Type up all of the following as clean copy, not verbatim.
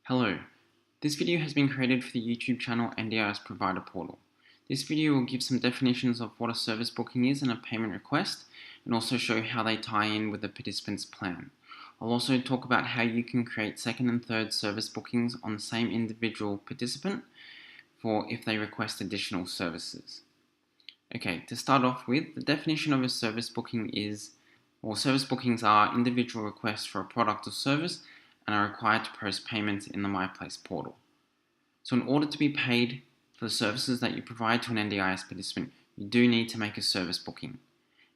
Hello, this video has been created for the YouTube channel NDIS Provider Portal. This video will give some definitions of what a service booking is and a payment request, and also show how they tie in with the participant's plan. I'll also talk about how you can create second and third service bookings on the same individual participant for if they request additional services. Okay, to start off with, the definition of a service booking is, service bookings are individual requests for a product or service and are required to post payments in the MyPlace portal. So in order to be paid for the services that you provide to an NDIS participant, you do need to make a service booking.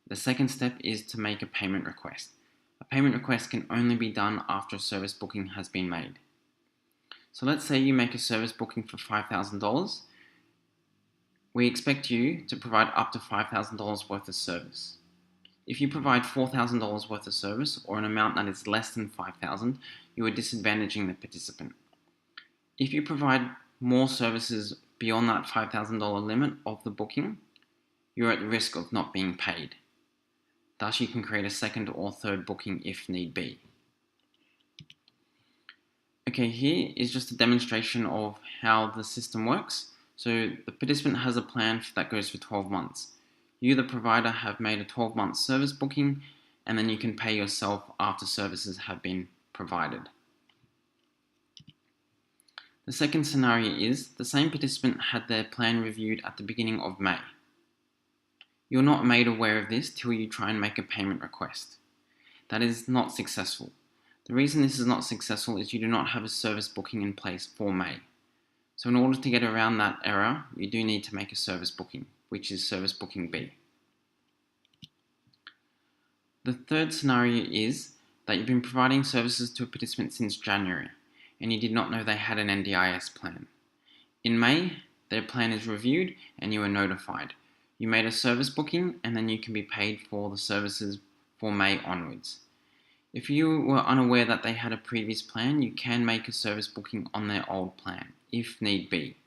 The second step is to make a payment request. A payment request can only be done after a service booking has been made. So let's say you make a service booking for $5,000. We expect you to provide up to $5,000 worth of service. If you provide $4,000 worth of service or an amount that is less than $5,000, you are disadvantaging the participant. If you provide more services beyond that $5,000 limit of the booking, you're at risk of not being paid. Thus, you can create a second or third booking if need be. Okay, here is just a demonstration of how the system works. So the participant has a plan that goes for 12 months. You, the provider, have made a 12-month service booking, and then you can pay yourself after services have been provided. The second scenario is the same participant had their plan reviewed at the beginning of May. You're not made aware of this till you try and make a payment request. That is not successful. The reason this is not successful is you do not have a service booking in place for May. So in order to get around that error, you do need to make a service booking, which is service booking B. The third scenario is that you've been providing services to a participant since January, and you did not know they had an NDIS plan. In May, their plan is reviewed and you are notified. You made a service booking and then you can be paid for the services for May onwards. If you were unaware that they had a previous plan, you can make a service booking on their old plan, if need be.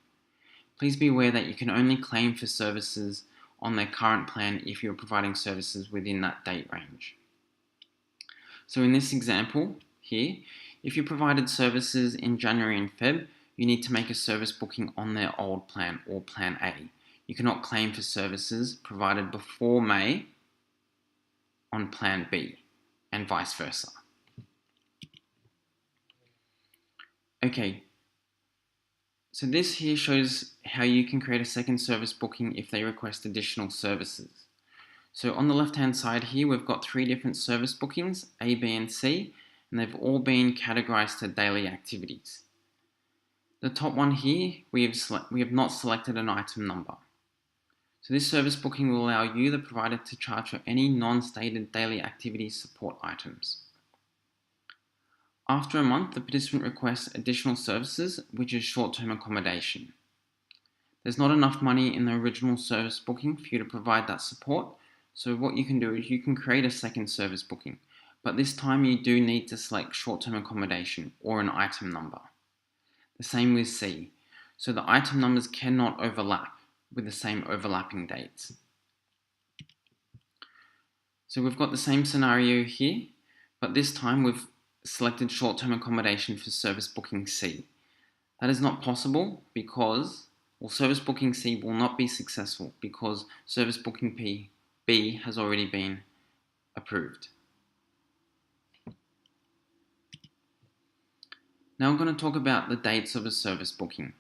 Please be aware that you can only claim for services on their current plan if you're providing services within that date range. So in this example here, if you provided services in January and Feb, you need to make a service booking on their old plan or plan A. You cannot claim for services provided before May on plan B, and vice versa. Okay, so this here shows how you can create a second service booking if they request additional services. So on the left hand side here, we've got three different service bookings, A, B, and C, and they've all been categorized to daily activities. The top one here, we have not selected an item number. So this service booking will allow you, the provider, to charge for any non-stated daily activity support items. After a month, the participant requests additional services, which is short-term accommodation. There's not enough money in the original service booking for you to provide that support, so what you can do is you can create a second service booking, but this time you do need to select short-term accommodation or an item number. The same with C, so the item numbers cannot overlap with the same overlapping dates. So we've got the same scenario here, but this time we've selected short-term accommodation for service booking C. That is not possible because, service booking C will not be successful because service booking B has already been approved. Now I'm going to talk about the dates of a service booking.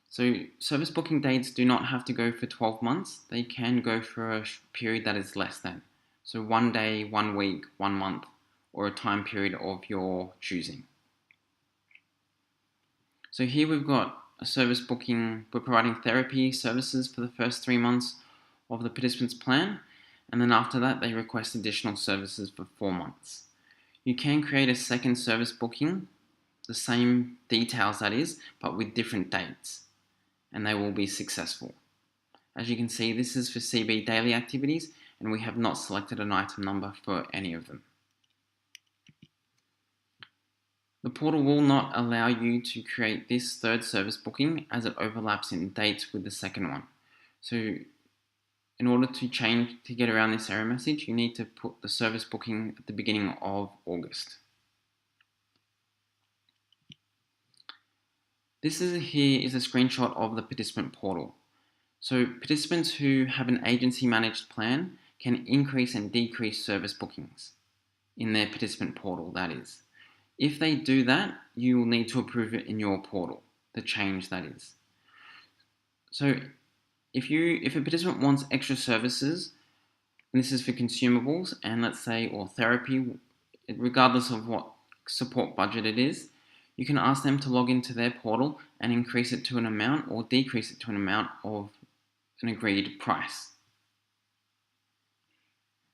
So service booking dates do not have to go for 12 months. They can go for a period that is less than. So 1 day, 1 week, 1 month, or a time period of your choosing. So here we've got a service booking. We're providing therapy services for the first 3 months of the participant's plan, and then after that they request additional services for 4 months. You can create a second service booking, the same details that is, but with different dates, and they will be successful. As you can see, this is for CB daily activities, and we have not selected an item number for any of them. The portal will not allow you to create this third service booking as it overlaps in dates with the second one. So in order to get around this error message, you need to put the service booking at the beginning of August. Here is a screenshot of the participant portal. So participants who have an agency managed plan can increase and decrease service bookings in their participant portal, that is. If they do that, you will need to approve it in your portal, the change that is. So if a participant wants extra services, and this is for consumables and let's say, or therapy, regardless of what support budget it is, you can ask them to log into their portal and increase it to an amount or decrease it to an amount of an agreed price.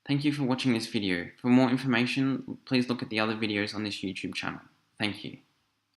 Thank you for watching this video. For more information, please look at the other videos on this YouTube channel. Thank you.